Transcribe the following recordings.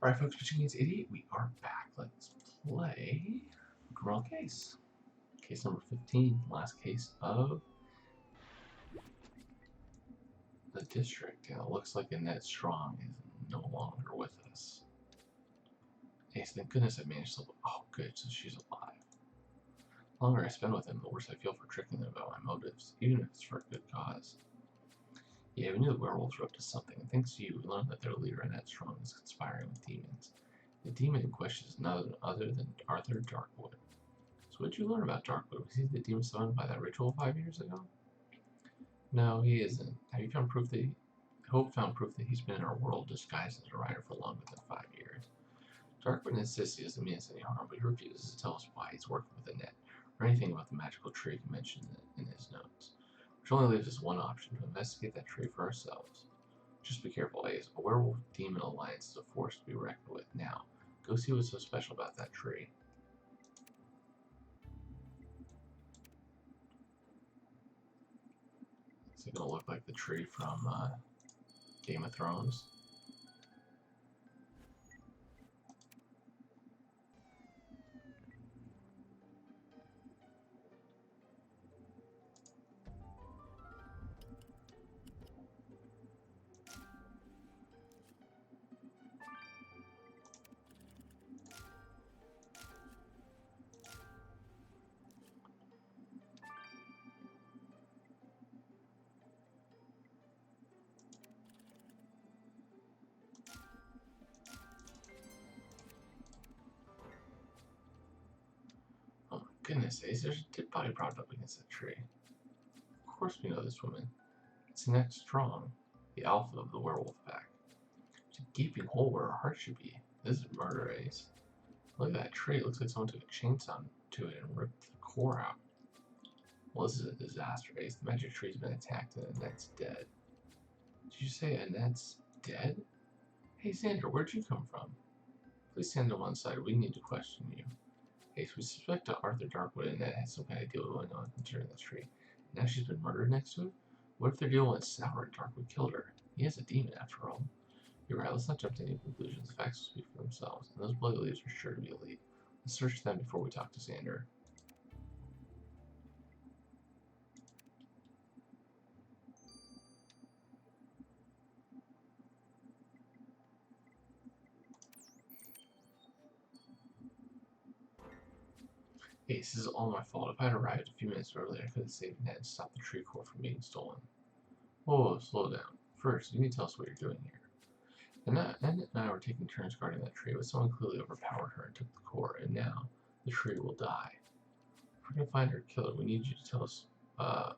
Alright folks, Pitching Against Idiot, we are back. Let's play Criminal Case. Case number 15, last case of the district. It looks like Annette Strong is no longer with us. Yes, thank goodness I managed to... Oh good, so she's alive. The longer I spend with him, the worse I feel for tricking them about my motives, even if it's for a good cause. Yeah, we knew the werewolves were up to something, and thanks to you, we learned that their leader, Annette Strong, is conspiring with demons. The demon in question is none other than Arthur Darkwood. So what did you learn about Darkwood? Was he the demon summoned by that ritual 5 years ago? No, he isn't. Have you found proof that Hope found proof that he's been in our world disguised as a rider for longer than 5 years. Darkwood insists he doesn't mean us any harm, but he refuses to tell us why he's working with Annette, or anything about the magical tree he mentioned in his notes. Which only leaves us one option, to investigate that tree for ourselves. Just be careful, Ace. A werewolf-demon alliance is a force to be reckoned with. Now, go see what's so special about that tree. Is it gonna look like the tree from Game of Thrones? Goodness, Ace, there's a dead body propped up against that tree. Of course we know this woman. It's Annette Strong, the alpha of the werewolf pack. It's a gaping hole where her heart should be. This is murder, Ace. Look at that tree. It looks like someone took a chainsaw to it and ripped the core out. Well, this is a disaster, Ace. The magic tree's been attacked and Annette's dead. Did you say Annette's dead? Hey, Sandra, where'd you come from? Please stand to one side. We need to question you. Case, we suspect that Arthur Darkwood and Annette had some kind of deal going on concerning the tree. Now she's been murdered next to it? What if their deal went sour and Darkwood killed her? He is a demon, after all. You're right, let's not jump to any conclusions. The facts will speak for themselves, and those bloody leaves are sure to be a lead. Let's search them before we talk to Xander. Ace, this is all my fault. If I had arrived a few minutes earlier, I could have saved Ned and stopped the tree core from being stolen. Whoa, slow down. First, you need to tell us what you're doing here. Annette and I were taking turns guarding that tree, but someone clearly overpowered her and took the core, and now the tree will die. If we're going to find her killer, we need you to tell us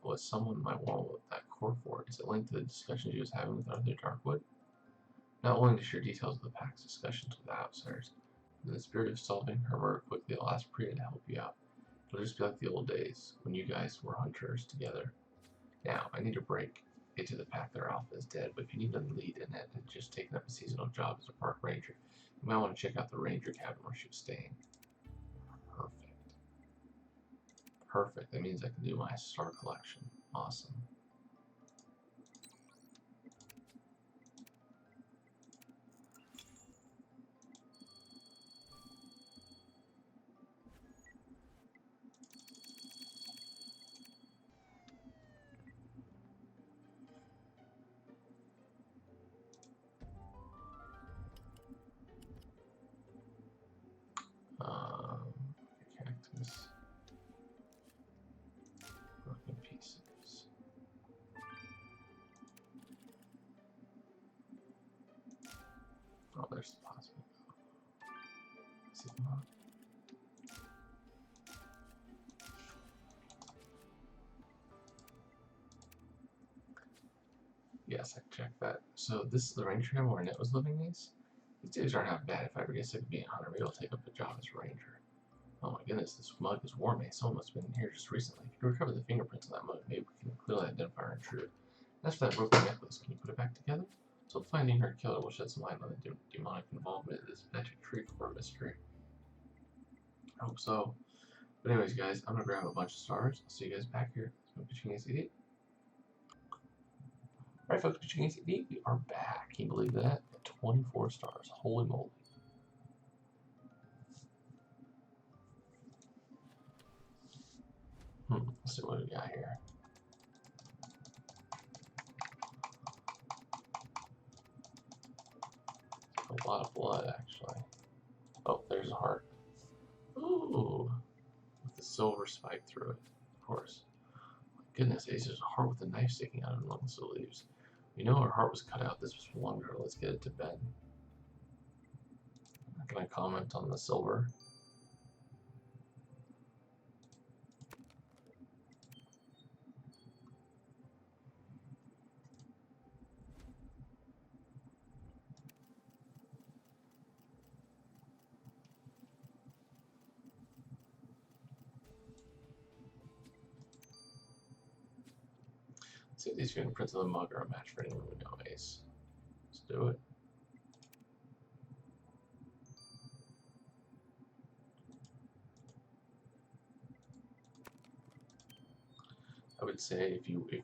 what someone might want with that core for. Is it linked to the discussions you was having with Arthur Darkwood? Not willing to share details of the pack's discussions with the outsiders. In the spirit of solving her murder quickly, I'll ask Priya to help you out. It'll just be like the old days, when you guys were hunters together. Now, I need a break. Get to the pack. Their alpha is dead, but if you need a lead in it and just taking up a seasonal job as a park ranger, you might want to check out the ranger cabin where she was staying. Perfect. Perfect. That means I can do my star collection. Awesome. Cactus. Broken pieces. Oh, there's the possible. See them on. Yes, I checked that. So this is the ranger cabin where Annette was living, Ace? These days aren't half bad. If I ever get sick of being a hunter, maybe I'll take up a job as a ranger. Oh my goodness, this mug is warm, Ace. Someone must have been here just recently. If you recover the fingerprints on that mug, maybe we can clearly identify our intruder. As for that broken necklace, can you put it back together? So finding her killer will shed some light on the demonic involvement in this magic tree core mystery. I hope so. But anyways, guys, I'm gonna grab a bunch of stars. I'll see you guys back here. It's been Pitching Against Idiot. Alright folks, Pitching Against Idiot, we are back. Can you believe that? 24 stars. Holy moly. Let's see what we got here. A lot of blood, actually. Oh, there's a heart. Ooh, with the silver spike through it, of course. My goodness, Ace, there's a heart with a knife sticking out amongst the leaves. We know our heart was cut out. This was from longer. Let's get it to bed. Can I comment on the silver? Let's see if these fingerprints of the mug are a match for anyone we know, Ace. Let's do it. I would say because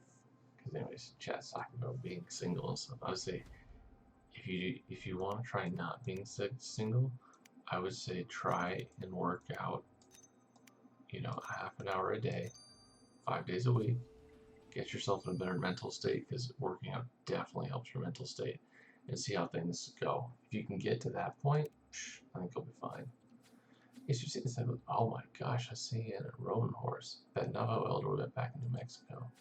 anyways, chat's talking about being single and stuff. I would say if you want to try not being single, I would say try and work out, half an hour a day, 5 days a week. Get yourself in a better mental state because working out definitely helps your mental state, and see how things go. If you can get to that point, I think you'll be fine. Yes, you've seen this type of, oh my gosh, I see a Roman horse. That Navajo elder we went back in New Mexico.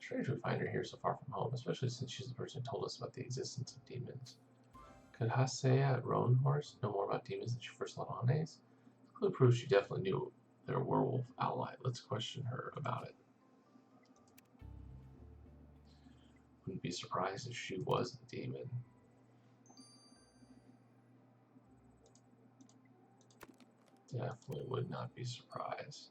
Strange we find her here so far from home, especially since she's the person who told us about the existence of demons. Could Hasea Roan Horse know more about demons than she first let on, Ace? Clearly proves she definitely knew their werewolf ally. Let's question her about it. Wouldn't be surprised if she was the demon. Definitely would not be surprised.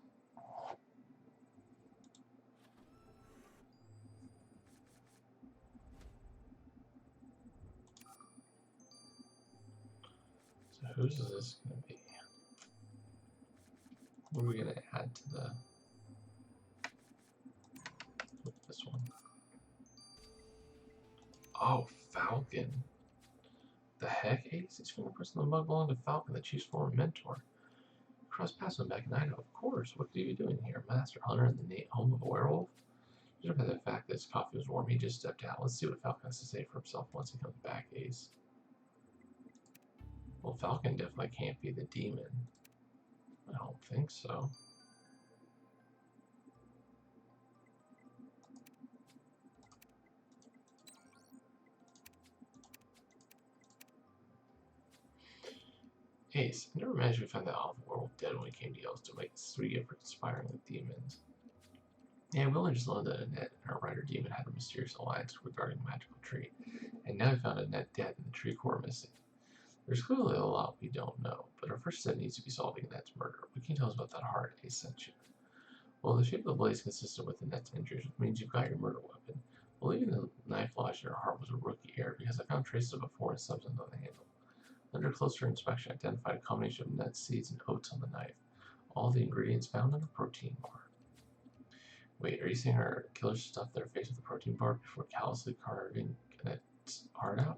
So whose is this going to be? What are we going to add to this one? Oh, Falcon. The heck, Ace? These fingerprints on the mug belong to Falcon, the chief's former mentor. Crossed paths with him back in Idaho, of course. What could he be doing here? Master hunter in the home of a werewolf? Just by the fact that his coffee was warm, he just stepped out. Let's see what Falcon has to say for himself once he comes back, Ace. Well, Falcon definitely can't be the demon. I don't think so. Ace, I never managed to find that awful werewolf dead when we came to Yellowstone. Like 3 for conspiring with demons. Yeah, we only just learned that Annette and our rider demon had a mysterious alliance regarding a magical tree. And now we found Annette dead and the tree core missing. There's clearly a lot we don't know, but our first step needs to be solving Annette's murder. What can you tell us about that heart Ace sent you? Well, the shape of the blade is consistent with Annette's injuries, which means you've got your murder weapon. Believing the knife lodged in her heart was a rookie error because I found traces of a foreign substance on the handle. Under closer inspection, I identified a combination of nuts, seeds, and oats on the knife. All the ingredients found in a protein bar. Wait, are you saying our killers stuffed their face with a protein bar before callously carving Annette's heart out?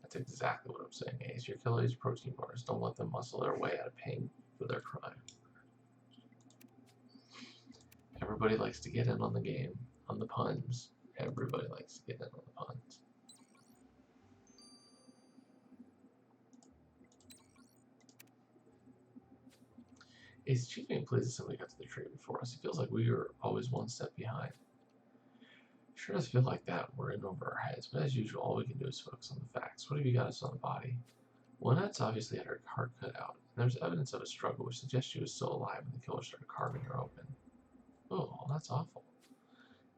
That's exactly what I'm saying, Ace. Your killer eats protein bars. Don't let them muscle their way out of pain for their crime. Everybody likes to get in on the game, on the puns. Everybody likes to get in on the puns. Ace, the chief being pleased that somebody got to the tree before us. It feels like we were always one step behind. Sure does feel like that. We're in over our heads, but as usual, all we can do is focus on the facts. What have you got us on the body? Well, Annette's obviously had her heart cut out, and there's evidence of a struggle, which suggests she was still alive when the killer started carving her open. Oh, well, that's awful.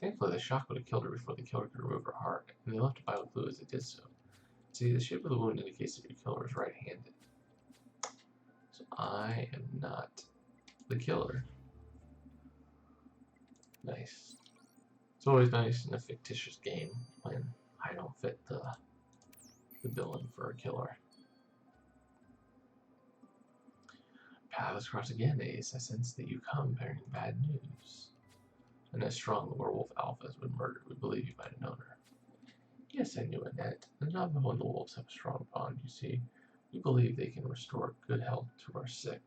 Thankfully, the shock would have killed her before the killer could remove her heart, and they left a vital clue as they did so. See, the shape of the wound indicates that your killer is right-handed. So I am not the killer. Nice. It's always nice in a fictitious game when I don't fit the villain for a killer. Paths cross again, Ace. I sense that you come bearing bad news. Annette Strong, the werewolf alpha, has been murdered. We believe you might have known her. Yes, I knew Annette. The Navajo and the wolves have a strong bond, you see. We believe they can restore good health to our sick.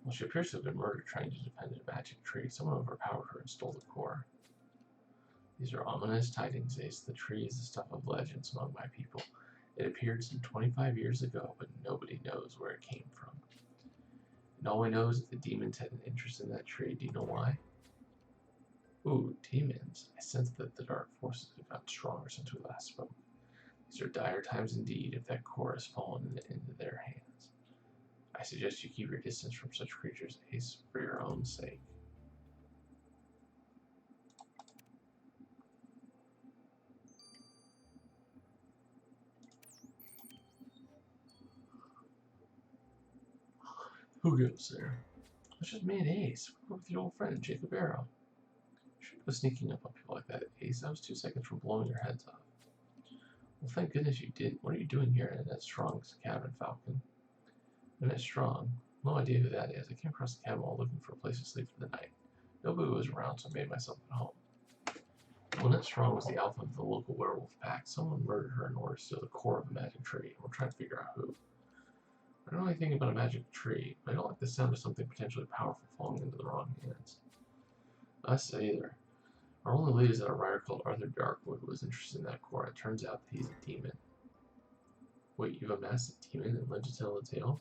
Well, she appears to have been murdered trying to defend a magic tree. Someone overpowered her and stole the core. These are ominous tidings, Ace. The tree is the stuff of legends among my people. It appeared some 25 years ago, but nobody knows where it came from. And all we know is that the demons had an interest in that tree. Do you know why? Ooh, demons. I sense that the dark forces have gotten stronger since we last spoke. These are dire times indeed if that core has fallen into their hands. I suggest you keep your distance from such creatures, Ace, for your own sake. Who goes there? It's just me and Ace. We're with your old friend, Jacob Arrow. You shouldn't go sneaking up on people like that, Ace. I was 2 seconds from blowing your heads off. Well, thank goodness you did. What are you doing here in Annette Strong's cabin, Falcon? Annette Strong? No idea who that is. I came across the cabin while looking for a place to sleep for the night. Nobody was around, so I made myself at home. Annette Strong was the alpha of the local werewolf pack. Someone murdered her in order to steal the core of a magic tree. We're trying to figure out who. I don't know anything about a magic tree, but I don't like the sound of something potentially powerful falling into the wrong hands. Us either. Our only lead is that a writer called Arthur Darkwood was interested in that core. It turns out that he's a demon. Wait, you've amassed a demon and lived to tell the tale?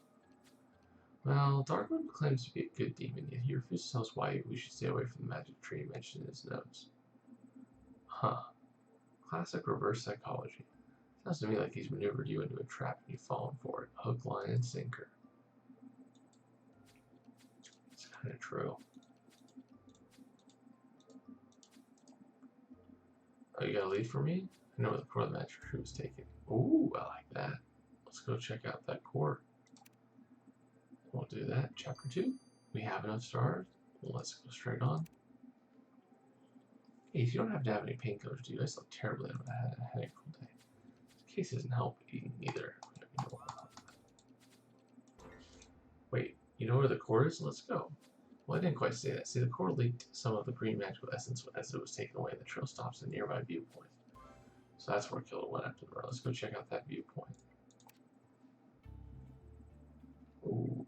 Well, Darkwood claims to be a good demon, yet he refuses to tell us why we should stay away from the magic tree mentioned in his notes. Huh. Classic reverse psychology. Sounds to me like he's maneuvered you into a trap and you've fallen for it. Hook, line, and sinker. It's kind of true. Oh, you got a lead for me? I know where the core of the magic tree was taken. Ooh, I like that. Let's go check out that core. We'll do that. Chapter 2. We have enough stars. Let's go straight on. Hey, you don't have to have any painkillers, do you? I slept terribly and I had a headache all day. This case isn't helping either. Wait, you know where the core is? Let's go. Well, I didn't quite say that. See, the core leaked some of the green magical essence as it was taken away. The trail stops at a nearby viewpoint. So that's where Killer went after the road. Let's go check out that viewpoint. Ooh.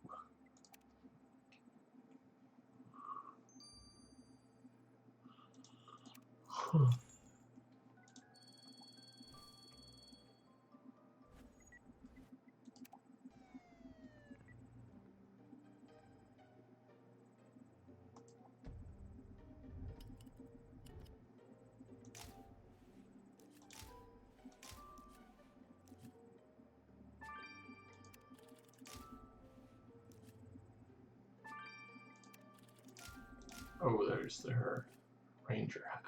Oh, there's her ranger hat.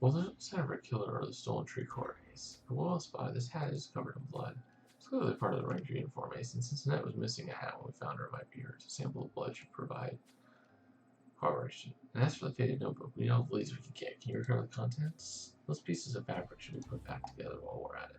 Well, there's no sign of a killer or the stolen tree core, Ace. But well spotted, this hat is covered in blood. It's clearly part of the ranger uniform, Ace, and since Annette was missing a hat when we found her, it might be hers. A sample of blood should provide corroboration. And as for the faded notebook, we need all the leads we can get. Can you recover the contents? Those pieces of fabric should be put back together while we're at it.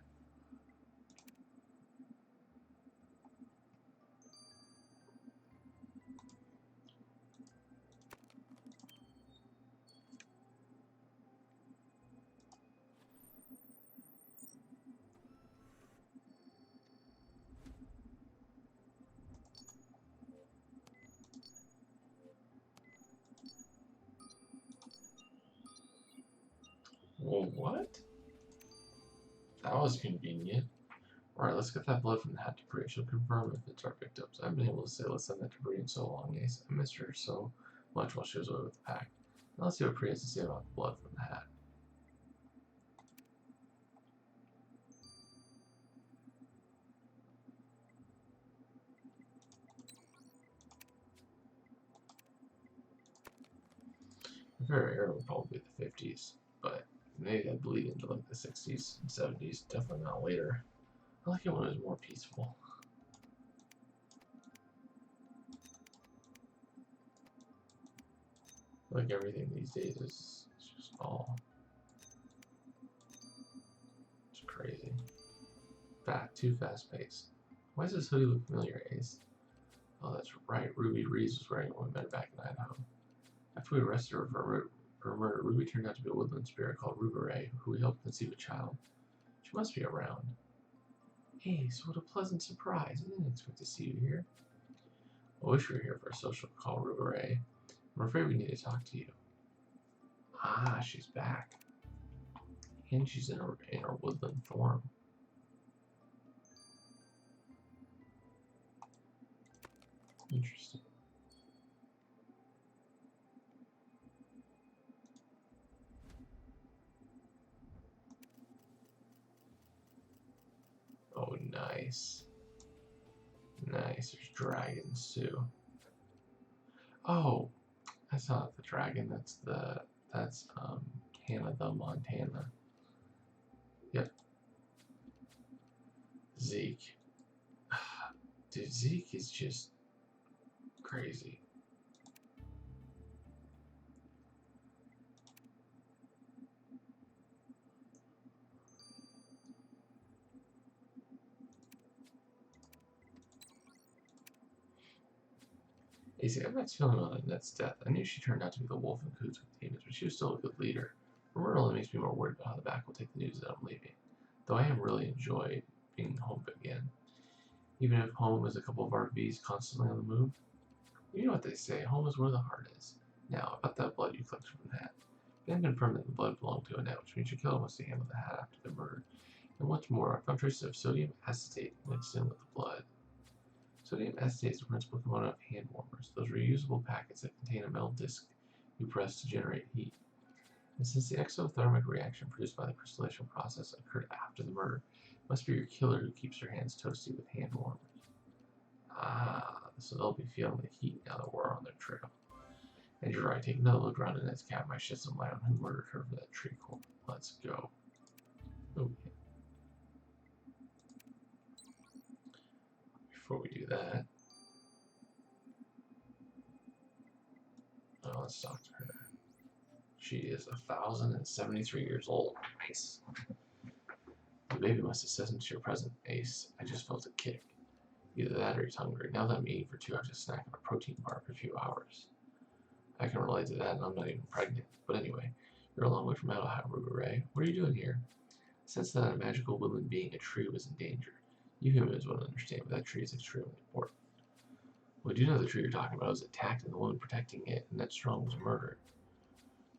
Well, what? That was convenient. Alright, let's get that blood from the hat debris. She'll confirm if it's our victims. I haven't been able to say let's send that debris in so long, Ace. I missed her so much while she was away with the pack. Now let's see what Priya has to say about the blood from the hat. The very era would probably be the 50s, but maybe that'd bleed into like the 60s and 70s. Definitely not later. I like it when it was more peaceful. Like everything these days is just all just crazy. Too fast paced. Why does this hoodie look familiar, Ace? Oh, that's right. Ruby Reeves was wearing it when we met her back in Idaho. After we arrested her for murder, Ruby turned out to be a woodland spirit called Ruby Ray, who we helped conceive a child. She must be around. Ace, what a pleasant surprise. I didn't expect to see you here. I wish we were here for a social call, Ruberay. I'm afraid we need to talk to you. Ah, she's back. And she's in her woodland form. Interesting. Oh, nice. Nice. There's dragons too. Oh, that's not the dragon. That's Hannah the Montana. Yep. Zeke. Dude, Zeke is just crazy. You see, I'm not feeling on Annette's death. I knew she turned out to be the wolf in cahoots with demons, but she was still a good leader. Her murder only makes me more worried about how the back will take the news that I'm leaving. Though I am really enjoy being home again. Even if home is a couple of RVs constantly on the move. You know what they say, home is where the heart is. Now, about that blood you collected from the hat. You can confirm that the blood belonged to Annette, which means your killer must have handled the hat after the murder. And what's more, I found traces of sodium acetate mixed in with the blood. Sodium acetate is a principal component of hand warmers, those reusable packets that contain a metal disc you press to generate heat. And since the exothermic reaction produced by the crystallization process occurred after the murder, it must be your killer who keeps her hands toasty with hand warmers. Ah, so they'll be feeling the heat now that we're on their trail. And you're right, take another look around in its cab. Might shed some light on who murdered her for that tree core. Let's go. Okay. Before we do that, let's talk to her. She is 1,073 years old. Nice. The baby must have settled into your present, Ace. I just felt a kick. Either that or he's hungry. Now that I'm eating for 2 hours, I snack on a protein bar for a few hours. I can relate to that, and I'm not even pregnant. But anyway, you're a long way from Meadowhigh, Ruberay. What are you doing here? I sensed that a magical woodland being, a tree, was in danger. You humans won't understand, but that tree is extremely important. Well, do you know the tree you're talking about was attacked, and the woman protecting it, and that Strong was murdered.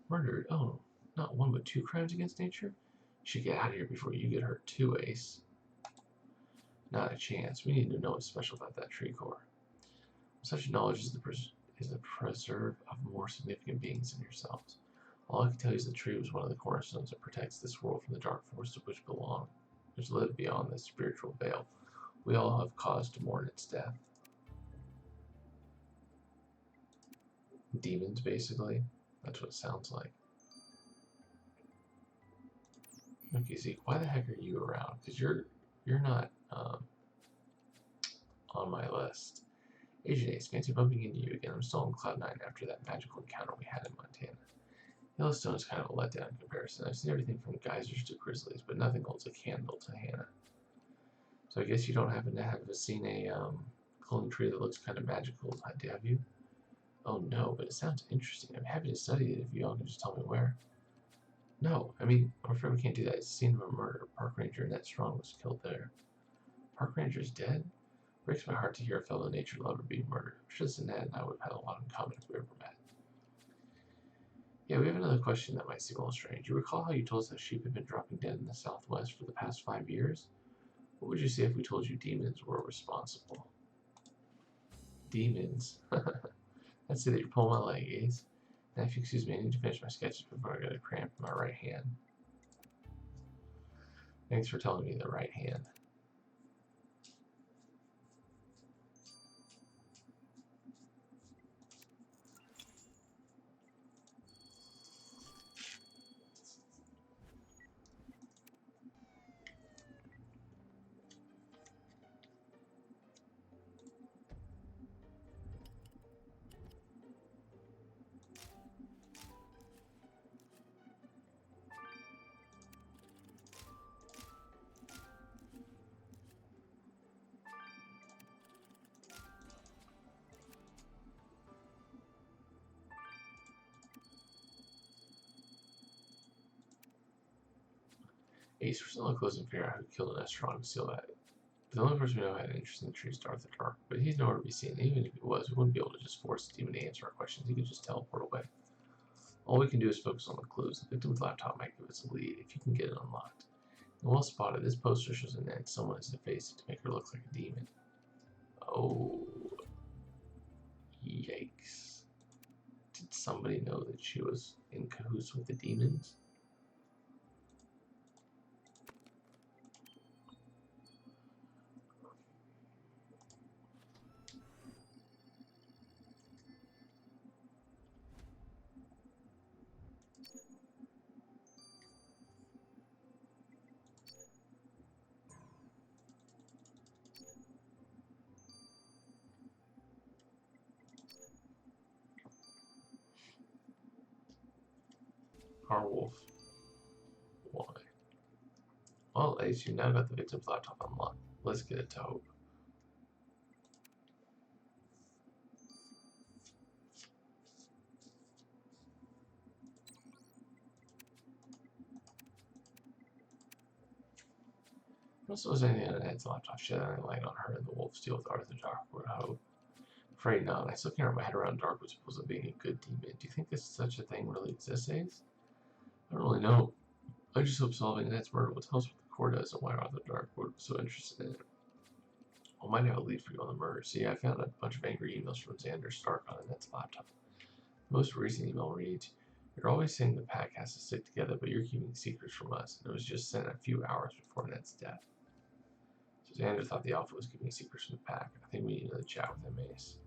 Murdered? Oh, not one but 2 crimes against nature? You should get out of here before you get hurt too, Ace. Not a chance. We need to know what's special about that tree core. Such knowledge is the preserve of more significant beings than yourselves. All I can tell you is the tree was one of the cornerstones that protects this world from the dark forces which live beyond the spiritual veil. We all have cause to mourn its death. Demons, basically. That's what it sounds like. Okay, Zeke, why the heck are you around? Because you're not on my list. Agent Ace, fancy bumping into you again. I'm still on Cloud 9 after that magical encounter we had in Montana. Yellowstone is kind of a letdown in comparison. I've seen everything from geysers to grizzlies, but nothing holds a candle to Hannah. So I guess you don't happen to have seen a clone tree that looks kind of magical, have you? Oh no, but it sounds interesting. I'm happy to study it if you all can just tell me where. No, I mean, I'm afraid we can't do that. It's the scene of a murder. Park Ranger Annette Strong was killed there. Park Ranger's dead? Breaks my heart to hear a fellow nature lover being murdered. I'm sure Annette and I would have had a lot in common if we ever met. Yeah, we have another question that might seem a little strange. You recall how you told us that sheep had been dropping dead in the southwest for the past 5 years? What would you say if we told you demons were responsible? Demons? I'd say that you're pulling my leg, Ace. Now, if you excuse me, I need to finish my sketches before I get a cramp in my right hand. Thanks for telling me the right hand. Ace, we're still close and figure out who killed Annette Strong to steal that. The only person we know had an interest in the tree is Arthur Dark, but he's nowhere to be seen. Even if he was, we wouldn't be able to just force the demon to answer our questions. He could just teleport away. All we can do is focus on the clues. The victim's laptop might give us a lead if you can get it unlocked. And well spotted, this poster shows Annette. Someone has defaced it to make her look like a demon. Oh, yikes. Did somebody know that she was in cahoots with the demons? Our wolf. Why? Well, Ace, you now got the victim's laptop unlocked. Let's get it to Hope. Also, was anything on Ed's laptop shed any light on her and the wolf's deal with Arthur Darkwood? I hope. Afraid not. I still can't wrap my head around Darkwood supposed being a good demon. Do you think this such a thing really exists, Ace? I don't really know. I just hope solving Annette's murder will tell us what the core does and why Arthur Darkwood was so interested in it. I might have a lead for you on the murder. See, I found a bunch of angry emails from Xander Stark on Annette's laptop. The most recent email reads, "You're always saying the pack has to stick together, but you're keeping secrets from us, and it was just sent a few hours before Annette's death." So Xander thought the Alpha was keeping secrets from the pack. I think we need another chat with him, Ace.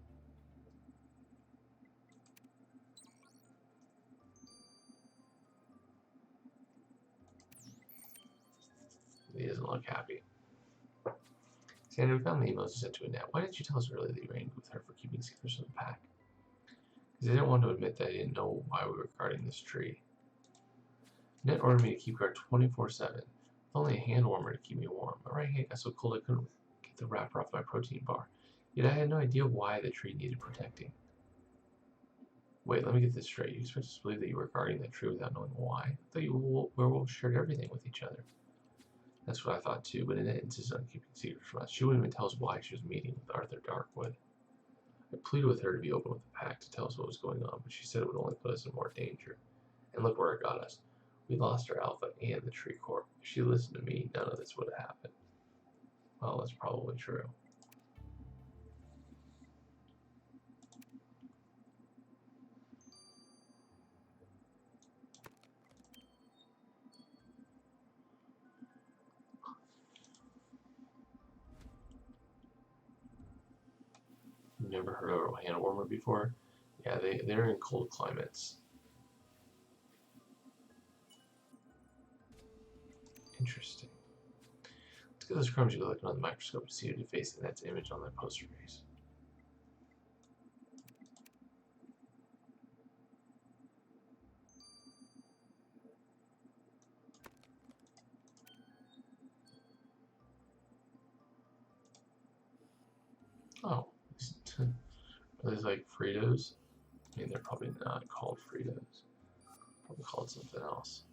He doesn't look happy. Xander, we found the emails you sent to Annette. Why didn't you tell us earlier that you were angry with her for keeping secrets from the pack? Because I didn't want to admit that I didn't know why we were guarding this tree. Annette ordered me to keep guard 24/7, with only a hand warmer to keep me warm. My right hand got so cold I couldn't get the wrapper off my protein bar. Yet I had no idea why the tree needed protecting. Wait, let me get this straight. You expect us to believe that you were guarding that tree without knowing why? I thought you werewolves shared everything with each other. That's what I thought too, but Annette insisted on keeping secrets from us. She wouldn't even tell us why she was meeting with Arthur Darkwood. I pleaded with her to be open with the pack to tell us what was going on, but she said it would only put us in more danger. And look where it got us. We lost our Alpha and the tree core. If she listened to me, none of this would have happened. Well, that's probably true. You've never heard of a hand warmer before? Yeah, they're in cold climates. Interesting. Let's get those crumbs you looked under the microscope to see who defaced Annette's image on that poster face. Oh, are these like Fritos? I mean, they're probably not called Fritos. Probably called something else.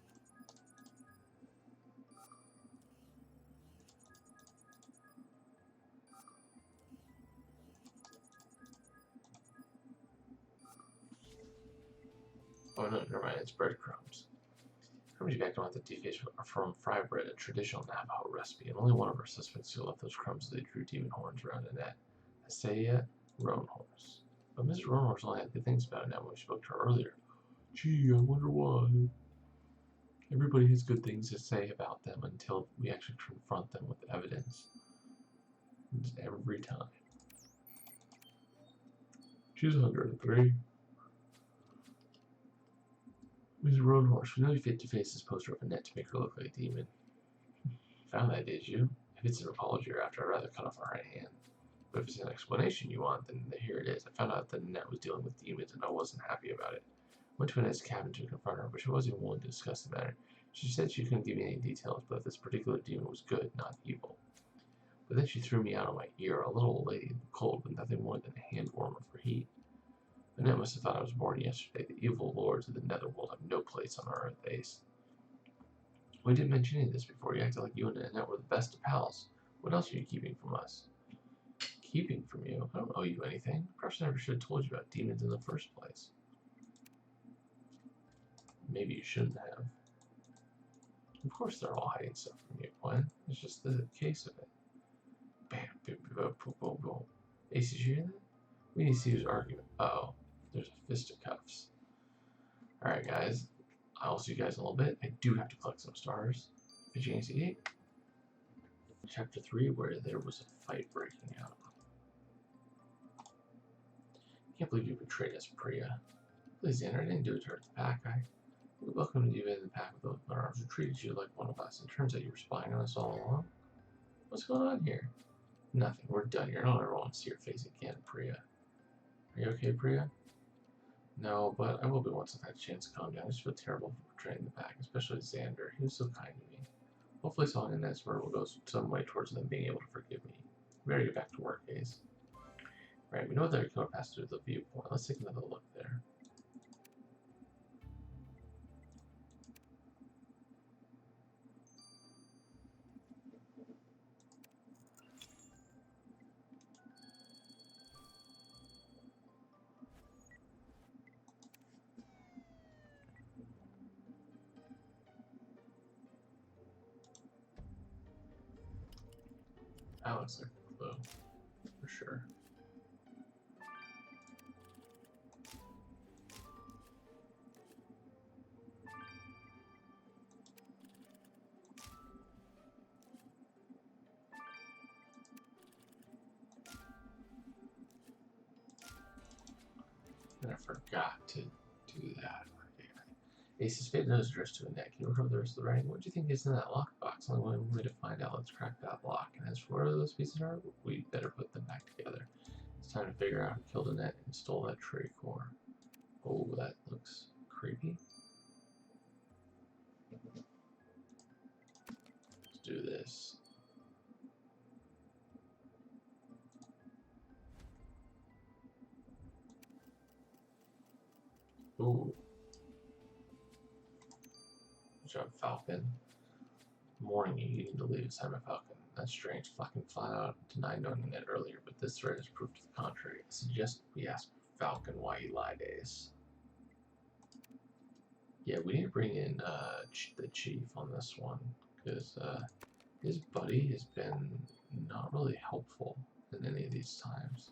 Oh no, never mind, it's breadcrumbs. Crumbs you back on the deface are from fry bread, a traditional Navajo recipe, and only one of our suspects who left those crumbs they drew demon horns around Annette. Asaya Roanhorse. But Mrs. Roanhorse only had good things about Annette when we spoke to her earlier. Gee, I wonder why. Everybody has good things to say about them until we actually confront them with evidence. It's every time. She's 103. Mrs. Roanhorse, we know you fit to face this poster of Annette to make her look like a demon. Found that, did you? If it's an apology you're after, I'd rather cut off her right hand. But if it's an explanation you want, then here it is. I found out that Annette was dealing with demons, and I wasn't happy about it. Went to Annette's cabin to confront her, but she wasn't even willing to discuss the matter. She said she couldn't give me any details, but this particular demon was good, not evil. But then she threw me out on my ear, a little old lady in the cold, with nothing more than a hand warmer for heat. Annette must have thought I was born yesterday. The evil lords of the netherworld have no place on our earth, Ace. We didn't mention any of this before. You acted like you and Annette were the best of pals. What else are you keeping from us? Keeping from you? I don't owe you anything. Perhaps I never should have told you about demons in the first place. Maybe you shouldn't have. Of course they're all hiding stuff from you, Gwen. It's just the case of it. Bam, boom, boom, boom, boom, boom. Ace, did you hear that? We need to see who's arguing. Uh-oh. There's a fisticuffs. Alright, guys. I'll see you guys in a little bit. I do have to collect some stars. Fidgeting 8. Chapter 3, where there was a fight breaking out. I can't believe you betrayed us, Priya. Please, Xander, I didn't do it to hurt the pack. We welcomed you in the pack with open arms. We treated you like one of us. It turns out you were spying on us all along. What's going on here? Nothing. We're done here. I don't ever want to see your face again, Priya. Are you okay, Priya? No, but I will be once I've had a chance to calm down. I just feel terrible for betraying the pack, especially Xander. He was so kind to me. Hopefully Song and Annette's murder will go some way towards them being able to forgive me. We better get back to work, Ace. Right, we know that our killer passed through the viewpoint. Let's take another look there. That looks like a clue, for sure. And I forgot to do that. Ace has paid nose address to Annette. Can you remember the rest of the writing? What do you think is in that lockbox? Only one way to find out. Let's crack that lock. And as for where those pieces are, we better put them back together. It's time to figure out who killed Annette and stole that tree core. Oh, that looks creepy. Let's do this. Ooh. Good job, Falcon. Morning, you need to leave, Simon Falcon. That's strange. Falcon flat out denied knowing Annette earlier, but this thread is proof to the contrary. I suggest we ask Falcon why he lied to Ace. Yeah, we need to bring in the chief on this one, because his buddy has been not really helpful in any of these times.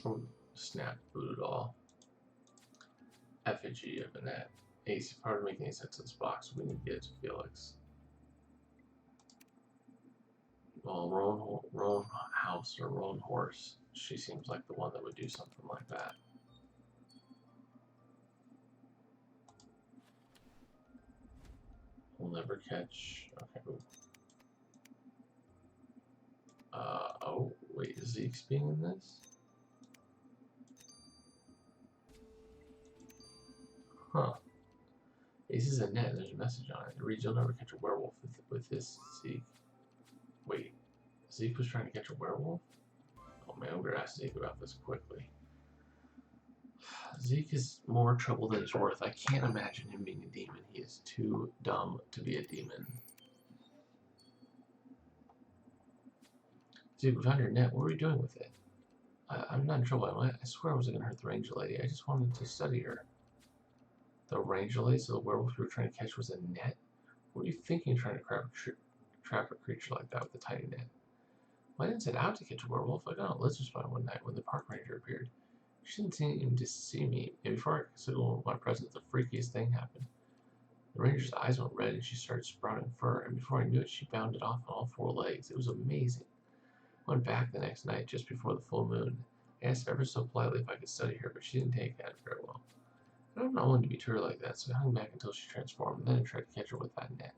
Oh, snap, boot it all. Effigy of Annette. Ace, if hard to make any sense of this box, we need to get it to Felix. Well, Roan House or Roan Horse, she seems like the one that would do something like that. We'll never catch. Okay. Oh, wait, is Zeke's being in this? Huh. Ace is Annette, and there's a message on it. It reads, you'll never catch a werewolf with this, Zeke. Wait, Zeke was trying to catch a werewolf? Oh man, we're gonna ask Zeke about this quickly. Zeke is more trouble than he's worth. I can't imagine him being a demon. He is too dumb to be a demon. Zeke, we found your net. What were you doing with it? I'm not in trouble. I swear I wasn't gonna hurt the ranger lady. I just wanted to study her. The ranger lady, so the werewolf we were trying to catch was a net? What are you thinking trying to trap a creature like that with a tiny net? Well, I didn't set out to catch a werewolf. I got on a lizard spawn one night when the park ranger appeared. She didn't seem to see me, and before I could signal my presence, the freakiest thing happened. The ranger's eyes went red and she started sprouting fur, and before I knew it, she bounded off on all 4 legs. It was amazing. I went back the next night just before the full moon. I asked ever so politely if I could study her, but she didn't take that very well. I don't know when to be to her like that, so I hung back until she transformed, and then I tried to catch her with that net.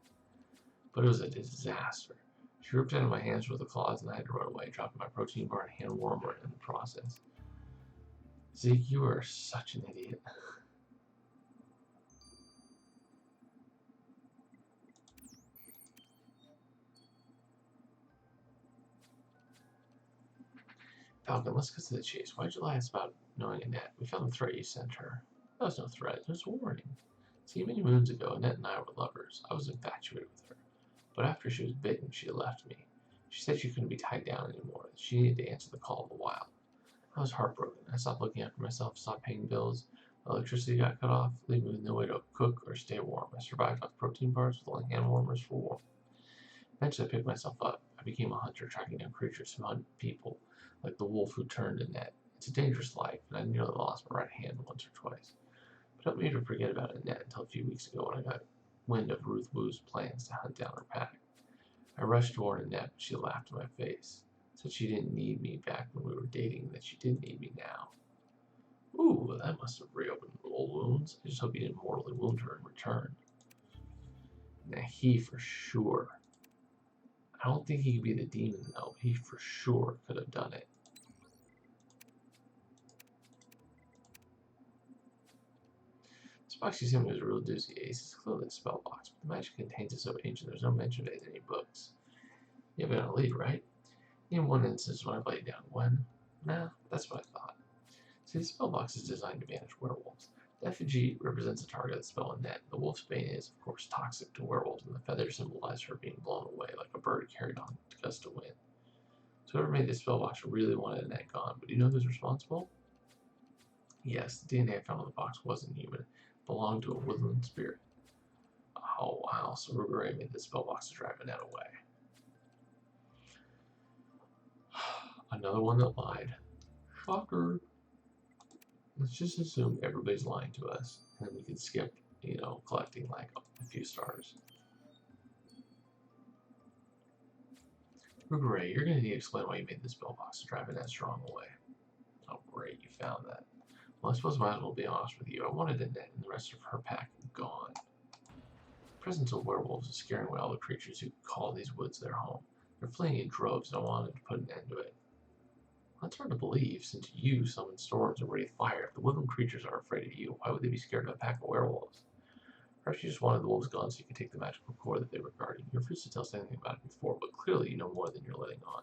But it was a disaster. She ripped out of my hands with the claws, and I had to run away, dropping my protein bar and hand warmer in the process. Zeke, you are such an idiot. Falcon, let's get to the chase. Why'd you lie about knowing Annette? We found the threat you sent her. That was no threat, it was a warning. See, many moons ago, Annette and I were lovers. I was infatuated with her. But after she was bitten, she left me. She said she couldn't be tied down anymore, that she needed to answer the call of the wild. I was heartbroken. I stopped looking after myself, stopped paying bills. My electricity got cut off, leaving me with no way to cook or stay warm. I survived off protein bars with only hand warmers for warmth. Eventually, I picked myself up. I became a hunter, tracking down creatures who hunt people, like the wolf who turned Annette. It's a dangerous life, and I nearly lost my right hand once or twice. But I don't mean to forget about Annette until a few weeks ago when I got wind of Ruth Woo's plans to hunt down her pack. I rushed to warn Annette, but she laughed in my face. Said she didn't need me back when we were dating, and that she did need me now. Ooh, that must have reopened old wounds. I just hope he didn't mortally wound her in return. Now he for sure. I don't think he could be the demon though. He for sure could have done it. This box you sent me was a real doozy, Ace. It's clearly a spell box, but the magic contains it so ancient there's no mention of it in any books. You have it on a lead, right? In one instance when I laid down. When? Nah, that's what I thought. See, the spell box is designed to banish werewolves. The effigy represents a target of the spell in net. The wolf's bane is, of course, toxic to werewolves, and the feathers symbolize her being blown away like a bird carried on to gust of wind. So whoever made this spell box really wanted Annette gone, but do you know who's responsible? Yes, the DNA I found on the box wasn't human. It belonged to a woodland spirit. Oh wow, so Ruberay made this spell box to drive Annette away. Another one that lied. Shocker. Let's just assume everybody's lying to us, and then we can skip, collecting like a few stars. Ruberay, you're going to need to explain why you made this spell box to drive Annette strong away. Oh great, you found that. Well, I suppose I might as well be honest with you. I wanted Annette and the rest of her pack gone. The presence of werewolves is scaring away all the creatures who call these woods their home. They're fleeing in droves, and I wanted to put an end to it. That's hard to believe, since you summon storms and breathe fire. If the woodland creatures are afraid of you, why would they be scared of a pack of werewolves? Perhaps you just wanted the wolves gone so you could take the magical core that they were guarding. You refused to tell us anything about it before, but clearly you know more than you're letting on.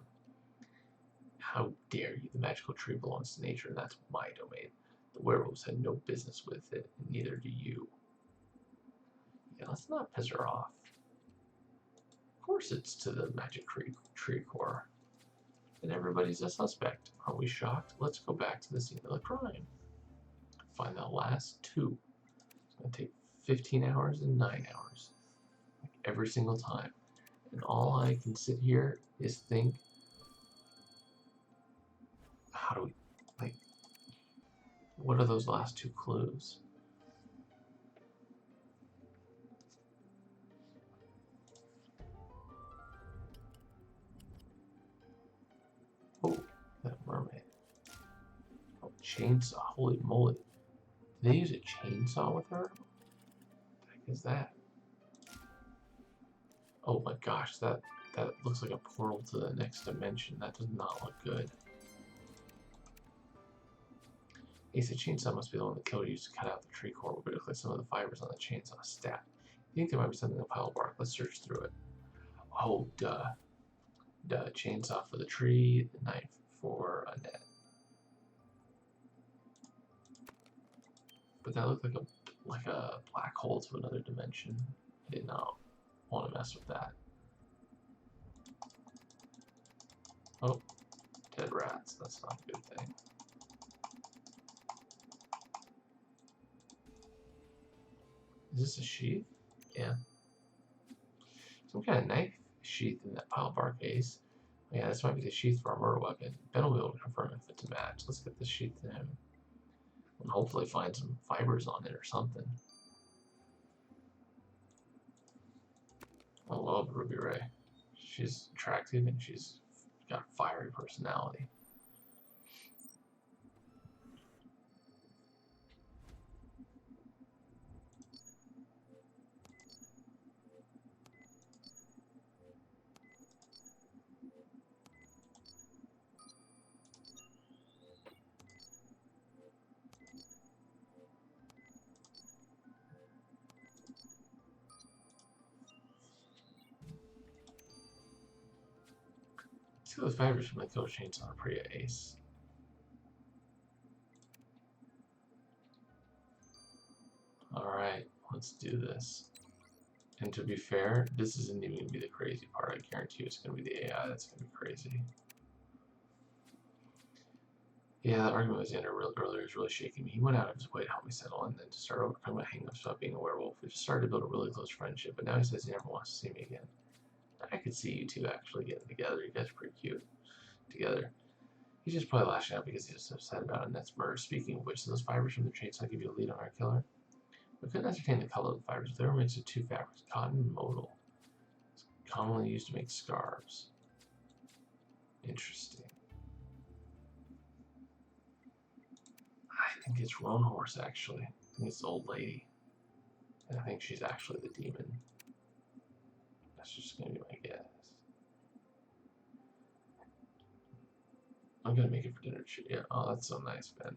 How dare you? The magical tree belongs to nature, and that's my domain. The werewolves had no business with it, and neither do you. Yeah, let's not piss her off. Of course it's to the magic tree core. And everybody's a suspect. Aren't we shocked? Let's go back to the scene of the crime. Find the last two. It's going to take 15 hours and 9 hours. Like every single time. And all I can sit here is think, how do we, like, what are those last two clues? Oh, that mermaid. Oh, chainsaw. Holy moly. Did they use a chainsaw with her? What the heck is that? Oh my gosh, that looks like a portal to the next dimension. That does not look good. Ace, the chainsaw must be the one the killer used to cut out the tree core. We're going to click some of the fibers on the chainsaw stat. You think there might be something in the pile of bark? Let's search through it. Oh, duh. Duh. Chainsaw for the tree, the knife for Annette. But that looked like a black hole to another dimension. I did not want to mess with that. Oh, dead rats. That's not a good thing. Is this a sheath? Yeah. Some kind of knife sheath in that pile of bark, Ace. Yeah, this might be the sheath for our murder weapon. Ben will be able to confirm if it's a match. Let's get the sheath to him. And hopefully find some fibers on it or something. I love Ruby Ray. She's attractive and she's got a fiery personality. See those fibers from the killer chains on a Priya Ace. Alright, let's do this. And to be fair, this isn't even going to be the crazy part. I guarantee you it's going to be the AI that's going to be crazy. Yeah, that argument with Xander earlier is really shaking me. He went out of his way to help me settle and then to start overcoming my hang-ups about being a werewolf. We just started to build a really close friendship, but now he says he never wants to see me again. I could see you two actually getting together. You guys are pretty cute together. He's just probably lashing out because he's just upset about Annette's murder. Speaking of which, those fibers from the chainsaw give you a lead on our killer. We couldn't ascertain the color of the fibers. They were mixed with two fabrics, cotton and modal. It's commonly used to make scarves. Interesting. I think it's Roanhorse, actually. I think it's the old lady. And I think she's actually the demon. That's just going to be my guess. I'm going to make it for dinner. Yeah, oh, that's so nice, Ben.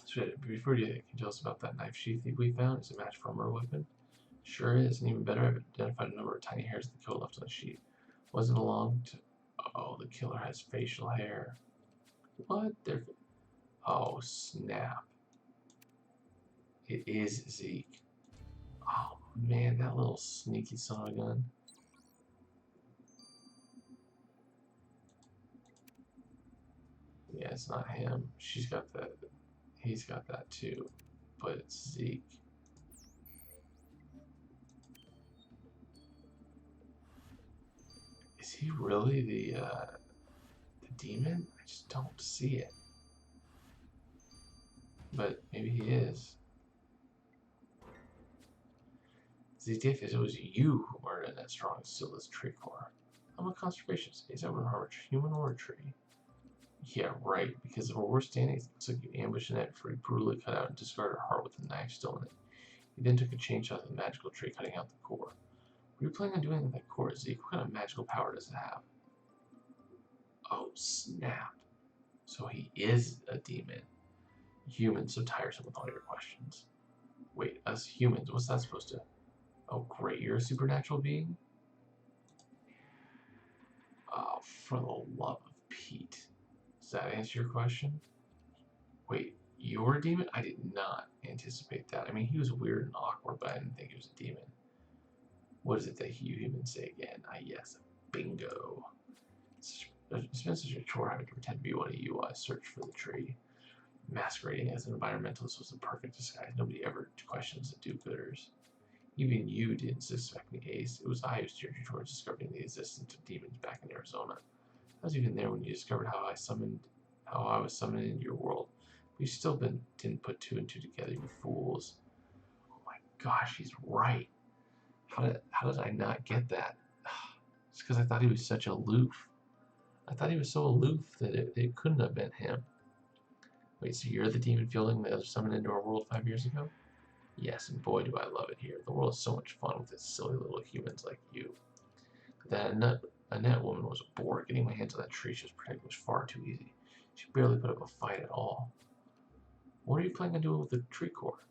So before you can you tell us about that knife sheath we found? Is it a match for a murder weapon? Sure is, and even better, I've identified a number of tiny hairs the killer left on the sheet. Wasn't along to... Oh, the killer has facial hair. What? Oh, snap. It is Zeke. Oh, man, that little sneaky son of a gun. Yeah, it's not him. She's got that. He's got that too. But it's Zeke. Is he really the demon? I just don't see it. But maybe he is. Zeke, if it was you who murdered that strong still this tree core. I'm a conservationist. Is that a human or a tree? Yeah, right, because where we're standing, it looks like you ambushed Annette before you brutally cut out and discarded her heart with a knife still in it. You then took a chainsaw to the magical tree, cutting out the core. What are you planning on doing with that core, Zeke? What kind of magical power does it have? Oh, snap. So he is a demon. Humans, so tiresome with all your questions. Wait, us humans, what's that supposed to... Oh, great, you're a supernatural being? Oh, for the love of Pete. Does that answer your question? Wait, you're a demon? I did not anticipate that. I mean, he was weird and awkward, but I didn't think he was a demon. What is it that you humans say again? Ah, yes, bingo. It's been such a chore having to pretend to be one of you while I search for the tree. Masquerading as an environmentalist was the perfect disguise. Nobody ever questions the do-gooders. Even you didn't suspect me, Ace. It was I who steered you towards discovering the existence of demons back in Arizona. I was even there when you discovered how I was summoned into your world. But you still didn't put two and two together, you fools. Oh my gosh, he's right. How did I not get that? It's because I thought he was such aloof. I thought he was so aloof that it couldn't have been him. Wait, so you're the demon fielding that was summoned into our world 5 years ago? Yes, and boy do I love it here. The world is so much fun with its silly little humans like you. That Annette woman was a bore. Getting my hands on that tree she was protecting was far too easy. She barely put up a fight at all. What are you planning on doing with the tree core?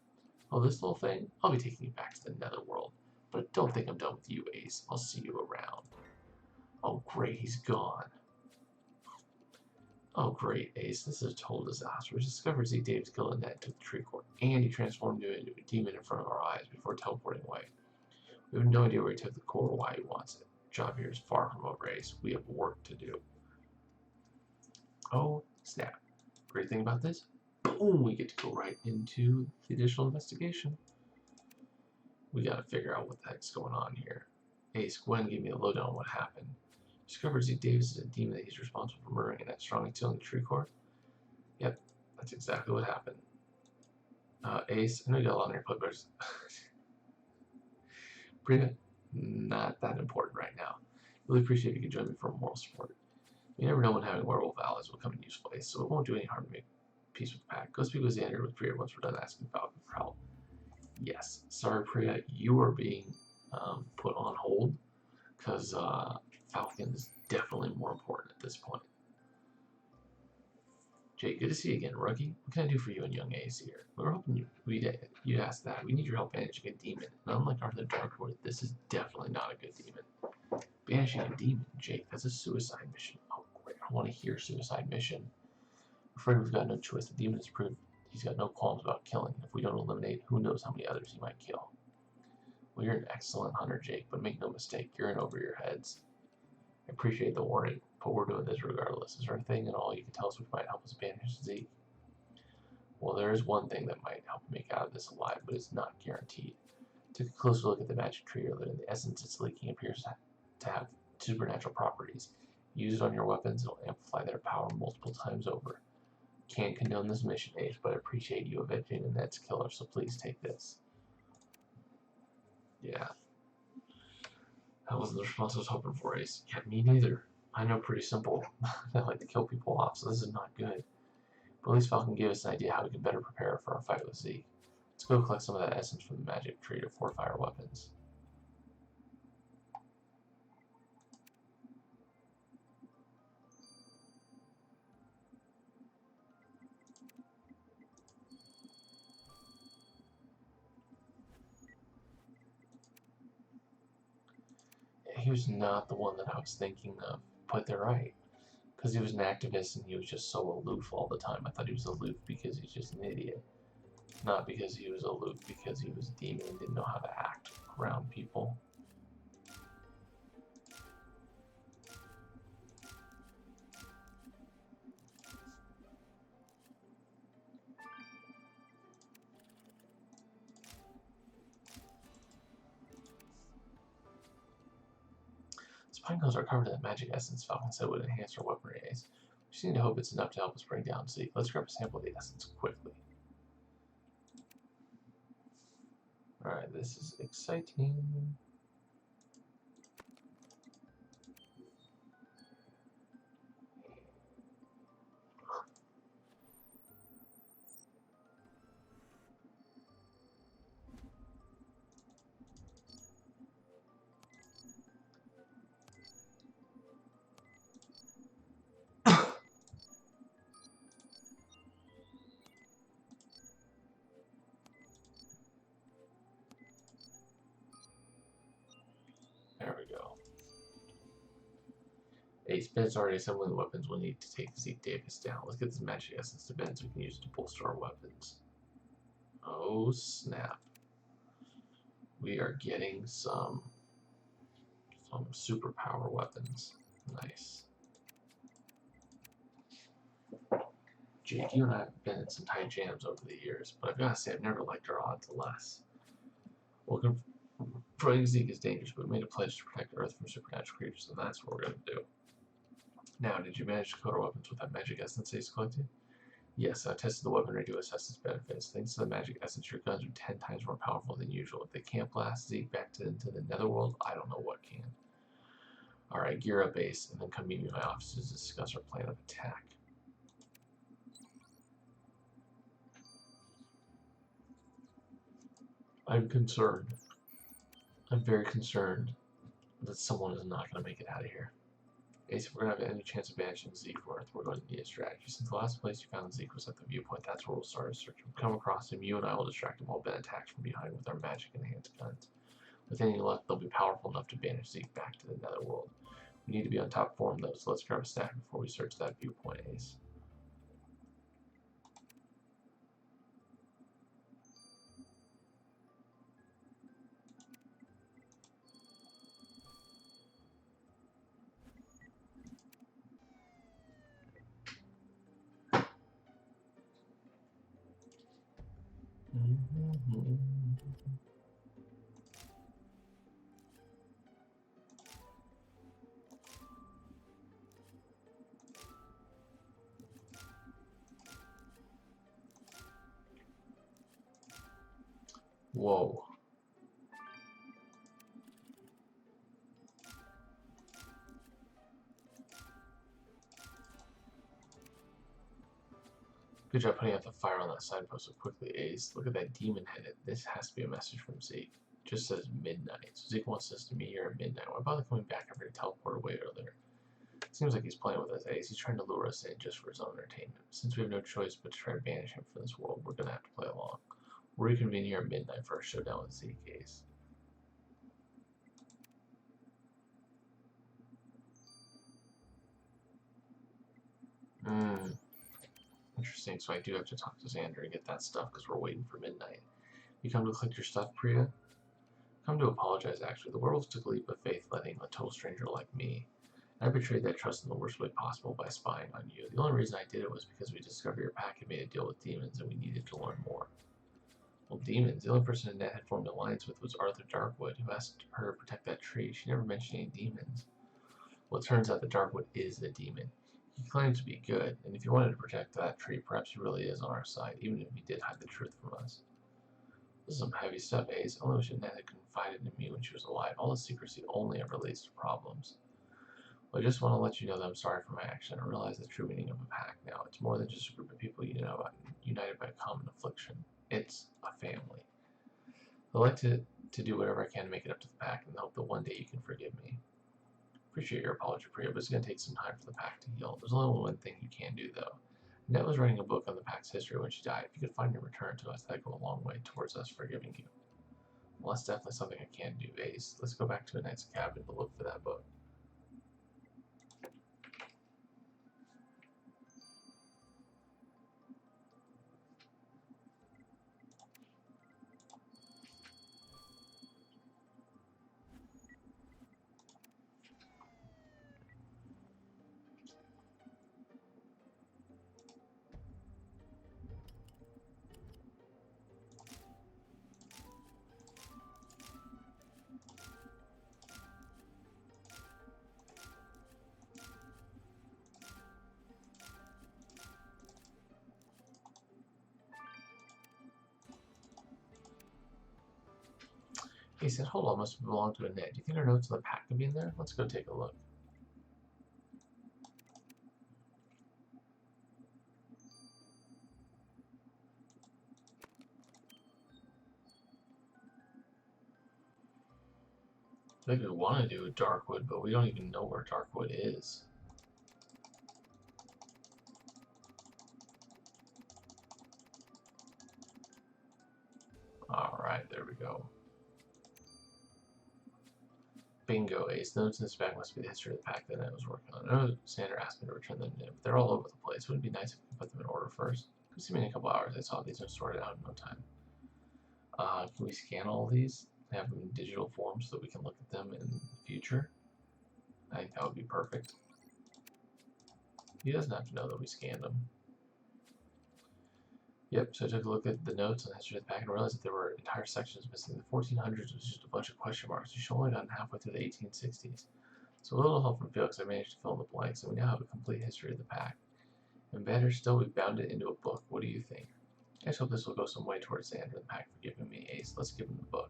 Oh, this little thing? I'll be taking you back to the netherworld. But don't think I'm done with you, Ace. I'll see you around. Oh, great, he's gone. Oh, great, Ace. This is a total disaster. We discovered Zeke Davis killed Annette and took the tree core, and he transformed into a demon in front of our eyes before teleporting away. We have no idea where he took the core or why he wants it. The job here is far from over, Ace. We have work to do. Oh, snap. Great thing about this? Boom, we get to go right into the additional investigation. We gotta figure out what the heck's going on here. Ace, Gwen gave me a lowdown on what happened. Discovered Zeke Davis is a demon that he's responsible for murdering Annette Strong and stealing the tree core. Yep, that's exactly what happened. Ace, I know you got a lot on your plate, but pretty not that important right now. Really appreciate if you could join me for moral support. You never know when having werewolf allies will come in useful, Ace, so it won't do any harm to make peace with the pack. Go speak with Xander with Priya once we're done asking Falcon for help. Yes, sorry Priya, you are being put on hold because Falcon is definitely more important at this point. Jake, good to see you again, rookie. What can I do for you and young Ace here? We were hoping you'd ask that. We need your help managing a demon. And unlike our other Dark Lord, this is definitely not a good demon. Banishing a demon, Jake. That's a suicide mission. Oh, great. I want to hear suicide mission. I'm afraid we've got no choice. The demon has proved he's got no qualms about killing. If we don't eliminate, who knows how many others he might kill. Well, you're an excellent hunter, Jake, but make no mistake, you're in over your heads. I appreciate the warning, but we're doing this regardless. Is there anything at all you can tell us which might help us banish Zeke? Well, there is one thing that might help make out of this alive, but it's not guaranteed. Took a closer look at the magic tree earlier, and the essence it's leaking appears to have supernatural properties. Use it on your weapons, it'll amplify their power multiple times over. Can't condone this mission, Ace, but I appreciate you avenging the Ned's killer, so please take this. Yeah. That wasn't the response I was hoping for, Ace. Yeah, me neither. I know pretty simple. I like to kill people off, so this is not good. But at least Falcon gave us an idea how we can better prepare for our fight with Zeke. Let's go collect some of that essence from the magic tree to fortify our weapons. He was not the one that I was thinking of, but they're right. Because he was an activist and he was just so aloof all the time. I thought he was aloof because he's just an idiot. Not because he was aloof because he was a demon and didn't know how to act around people. Spine cones are covered in that magic essence Falcon said would enhance our weaponry Ace. We just need to hope it's enough to help us bring down Zeke. Let's grab a sample of the essence quickly. Alright, this is exciting. There we go. Ace, Ben's already assembling the weapons we'll need to take Zeke Davis down. Let's get this magic essence to Ben so we can use it to bolster our weapons. Oh snap. We are getting some superpower weapons. Nice. Jake, you and I have been in some tight jams over the years, but I've got to say I've never liked our odds less. Well, confronting Zeke is dangerous, but we made a pledge to protect Earth from supernatural creatures, and that's what we're going to do. Now, did you manage to coat our weapons with that magic essence Ace collected? Yes, I tested the weaponry to assess its benefits. Thanks to the magic essence, your guns are 10 times more powerful than usual. If they can't blast Zeke back into the netherworld, I don't know what can. Alright, gear up, Ace, and then come meet me in my office to discuss our plan of attack. I'm concerned. I'm very concerned that someone is not going to make it out of here. Ace, if we're going to have any chance of banishing Zeke from Earth, we're going to need a strategy. Since the last place you found Zeke was at the viewpoint, that's where we'll start our search. If we come across him, you and I will distract him while Ben attacks from behind with our magic enhanced guns. With any luck, they'll be powerful enough to banish Zeke back to the netherworld. We need to be on top form though, so let's grab a stack before we search that viewpoint, Ace. Whoa. Good job putting out the fire on that signpost so quickly, Ace. Look at that demon headed. This has to be a message from Zeke. It just says midnight. So Zeke wants us to meet here at midnight. Why bother coming back after he teleported away earlier? Seems like he's playing with us, Ace. He's trying to lure us in just for his own entertainment. Since we have no choice but to try to banish him from this world, we're gonna have to play along. We'll reconvene here at midnight for our showdown with Zeke, Ace. interesting, so I do have to talk to Xander and get that stuff because we're waiting for midnight. You come to collect your stuff, Priya? Come to apologize, actually. The werewolves took a leap of faith letting a total stranger like me. I betrayed that trust in the worst way possible by spying on you. The only reason I did it was because we discovered your pack had made a deal with demons and we needed to learn more. Well, demons. The only person Annette had formed an alliance with was Arthur Darkwood, who asked her to protect that tree. She never mentioned any demons. Well, it turns out that Darkwood is a demon. He claims to be good, and if he wanted to protect that tree, perhaps he really is on our side, even if he did hide the truth from us. This is some heavy stuff, Ace. I only wish Annette had confided in me when she was alive. All the secrecy only ever leads to problems. Well, I just want to let you know that I'm sorry for my action. I realize the true meaning of a pack now. It's more than just a group of people united by a common affliction. It's a family. I'd like to do whatever I can to make it up to the pack, and hope that one day you can forgive me. Appreciate your apology, Priya, but it's going to take some time for the pack to heal. There's only one thing you can do, though. Annette was writing a book on the pack's history when she died. If you could find and return to us, that'd go a long way towards us forgiving you. Well, that's definitely something I can do, Ace. Let's go back to Annette's cabin to look for that book. He said, hold on, must belong to Annette. Do you think our notes on the pack could be in there? Let's go take a look. I think we want to do Darkwood, but we don't even know where Darkwood is. Alright, there we go. Bingo, Ace. The notes in this bag must be the history of the pack that I was working on. I know Xander asked me to return them to him, but they're all over the place. Wouldn't it be nice if we could put them in order first? It could see me in a couple hours. I saw these are sorted out in no time. Can we scan all these? Have them in digital form so that we can look at them in the future? I think that would be perfect. He doesn't have to know that we scanned them. Yep, so I took a look at the notes on the history of the pack and realized that there were entire sections missing. The 1400s was just a bunch of question marks. You should only gotten halfway through the 1860s. So a little help from Felix, I managed to fill in the blanks, and we now have a complete history of the pack. And better still, we've bound it into a book. What do you think? I just hope this will go some way towards Xander and the pack for giving me Ace. Let's give him the book.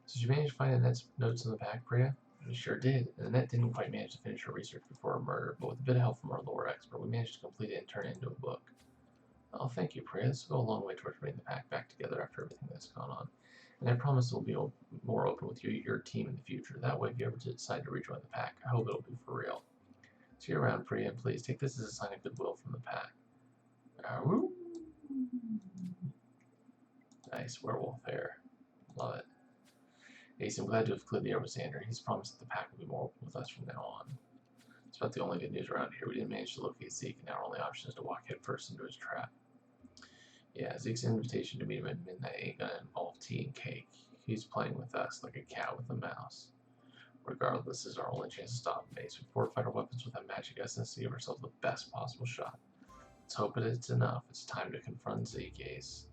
So did you manage to find Annette's notes in the pack, Priya? We sure did. And Annette didn't quite manage to finish her research before her murder, but with a bit of help from our lore expert, we managed to complete it and turn it into a book. Oh, thank you, Priya. This will go a long way towards bringing the pack back together after everything that's gone on. And I promise we'll be more open with your team in the future. That way, if you ever decide to rejoin the pack, I hope it'll be for real. See you around, Priya, and please take this as a sign of goodwill from the pack. Woo! Nice werewolf hair. Love it. Ace, I'm glad to have cleared the air with Xander. He's promised that the pack will be more open with us from now on. It's about the only good news around here. We didn't manage to locate Zeke, and now our only option is to walk headfirst into his trap. Yeah, Zeke's invitation to meet him at midnight ain't gonna involve tea and cake. He's playing with us like a cat with a mouse. Regardless, this is our only chance to stop him, Ace. We fortified our weapons with that magic essence to give ourselves the best possible shot. Let's hope that it's enough. It's time to confront Zeke, Ace.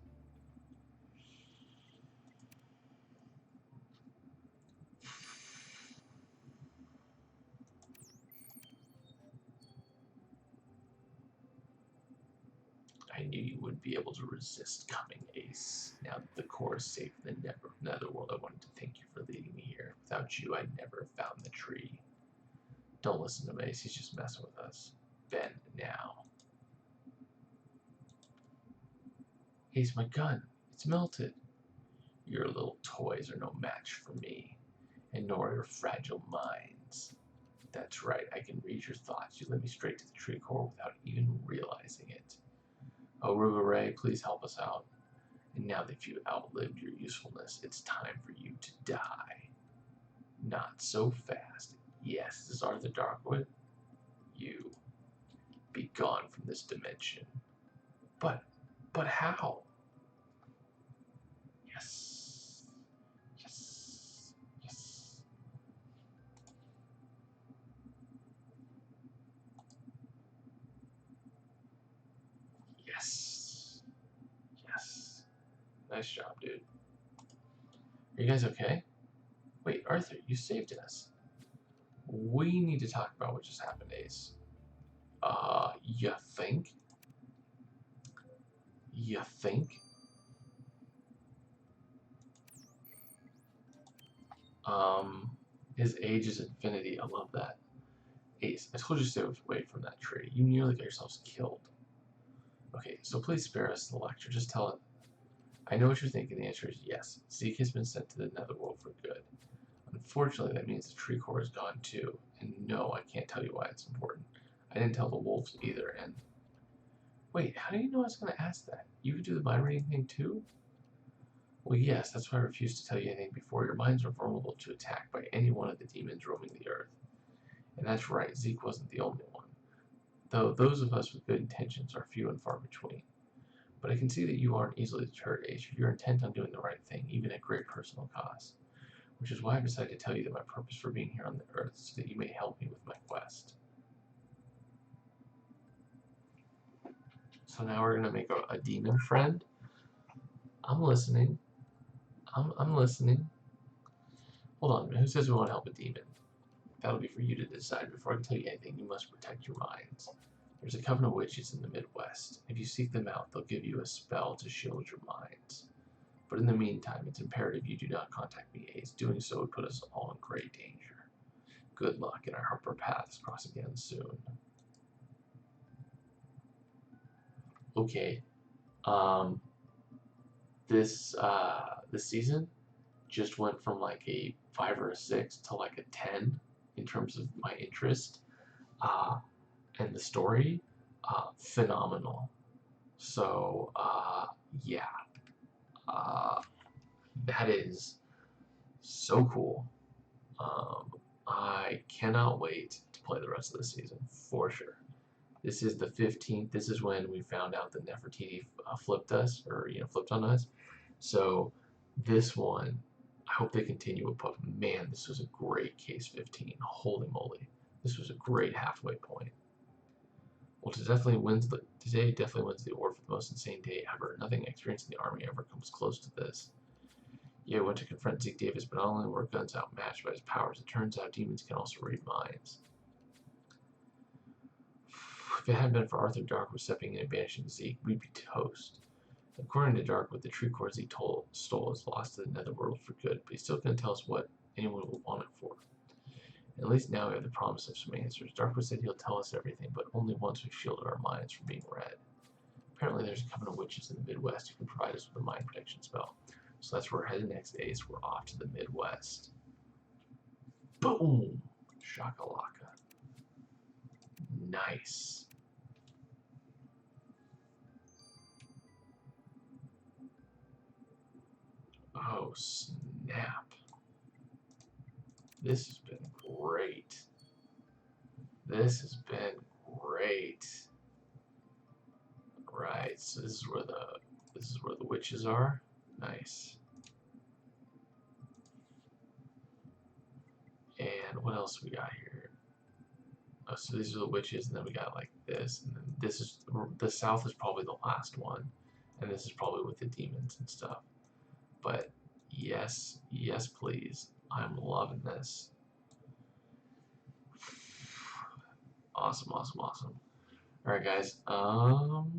I knew you wouldn't be able to resist coming, Ace. Now that the core is safe in the netherworld, I wanted to thank you for leading me here. Without you, I'd never have found the tree. Don't listen to him, Ace. He's just messing with us. Ben, now. Ace, my gun. It's melted. Your little toys are no match for me, and nor your fragile minds. That's right, I can read your thoughts. You led me straight to the tree core without even realizing it. Oh, Ruba Ray, please help us out. And now that you've outlived your usefulness, it's time for you to die. Not so fast. Yes, this is Arthur Darkwood. You be gone from this dimension. But how? Yes. Yes. Yes. Yes. Yes. Nice job, dude. Are you guys okay? Wait, Arthur, you saved us. We need to talk about what just happened, Ace. You think? You think? His age is infinity. I love that. Ace, I told you to stay away from that tree. You nearly got yourselves killed. Okay, so please spare us the lecture. Just tell it. I know what you're thinking. The answer is yes. Zeke has been sent to the netherworld for good. Unfortunately, that means the tree core is gone too. And no, I can't tell you why it's important. I didn't tell the wolves either, and... Wait, how do you know I was going to ask that? You could do the mind reading thing too? Well, yes, that's why I refused to tell you anything before. Your minds are vulnerable to attack by any one of the demons roaming the earth. And that's right, Zeke wasn't the only one. Though those of us with good intentions are few and far between. But I can see that you aren't easily deterred, Ace. You're intent on doing the right thing, even at great personal cost. Which is why I decided to tell you that my purpose for being here on the earth is so that you may help me with my quest. So now we're going to make a demon friend. I'm listening. I'm listening. Hold on a minute. Who says we want to help a demon? That'll be for you to decide. Before I can tell you anything, you must protect your minds. There's a coven of witches in the Midwest. If you seek them out, they'll give you a spell to shield your minds. But in the meantime, it's imperative you do not contact me, Ace. Doing so would put us all in great danger. Good luck, and I hope our paths cross again soon. Okay. This season just went from like a 5 or a 6 to like a 10 in terms of my interest. And the story, phenomenal. So, yeah. That is so cool. I cannot wait to play the rest of the season, for sure. This is the 15th. This is when we found out that Nefertiti flipped us, or, flipped on us. So, this one, I hope they continue with, but man, this was a great case 15. Holy moly. This was a great halfway point. Well, today definitely wins the award for the most insane day ever. Nothing experienced in the army ever comes close to this. Yeah, went to confront Zeke Davis, but not only were guns outmatched by his powers, it turns out demons can also read minds. If it hadn't been for Arthur Darkwood stepping in and banishing Zeke, we'd be toast. According to Darkwood, the tree core Zeke stole is lost to the netherworld for good, but he's still going to tell us what anyone will want it for. At least now we have the promise of some answers. Darkwood said he'll tell us everything, but only once we've shielded our minds from being read. Apparently there's a coven of witches in the Midwest who can provide us with a mind protection spell. So that's where we're headed next, Ace. We're off to the Midwest. Boom! Shakalaka. Nice. Oh, snap. This has been great. This has been great. Right, so this is where the witches are. Nice. And what else we got here? Oh, so these are the witches, and then we got like this, and then this is the south is probably the last one, and this is probably with the demons and stuff. But yes, yes, please. I'm loving this. Awesome, awesome, awesome. All right, guys. I'll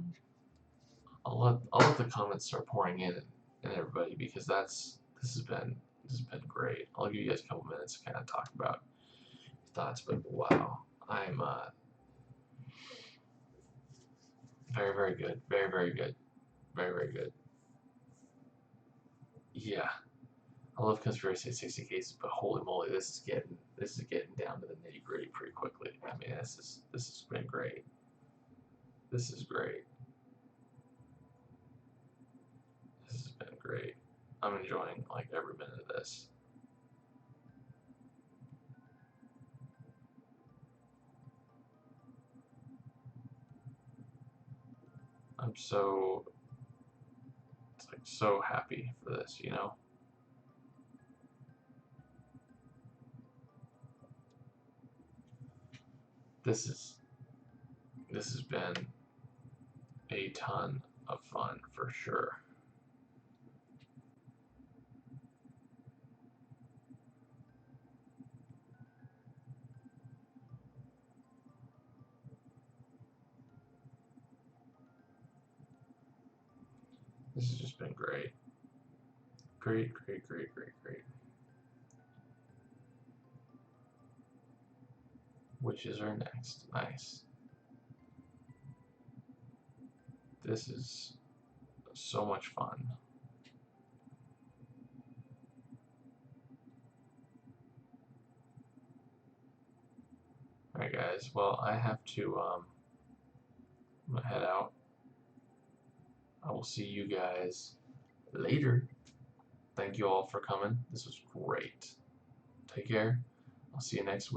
let the comments start pouring in and everybody, because this has been great. I'll give you guys a couple minutes to kind of talk about your thoughts. But wow, I'm very, very good, very, very good, very, very good. Yeah. I love conspiracy 60 cases, but holy moly, this is getting down to the nitty gritty pretty quickly. I mean, this has been great. This is great. This has I'm enjoying like every minute of this. I'm so so happy for this, you know. This has been a ton of fun for sure. This has just been great. Great. Which is our next? Nice. This is so much fun. Alright guys, well I have to I'm gonna head out. I will see you guys later. Thank you all for coming. This was great. Take care. I'll see you next week.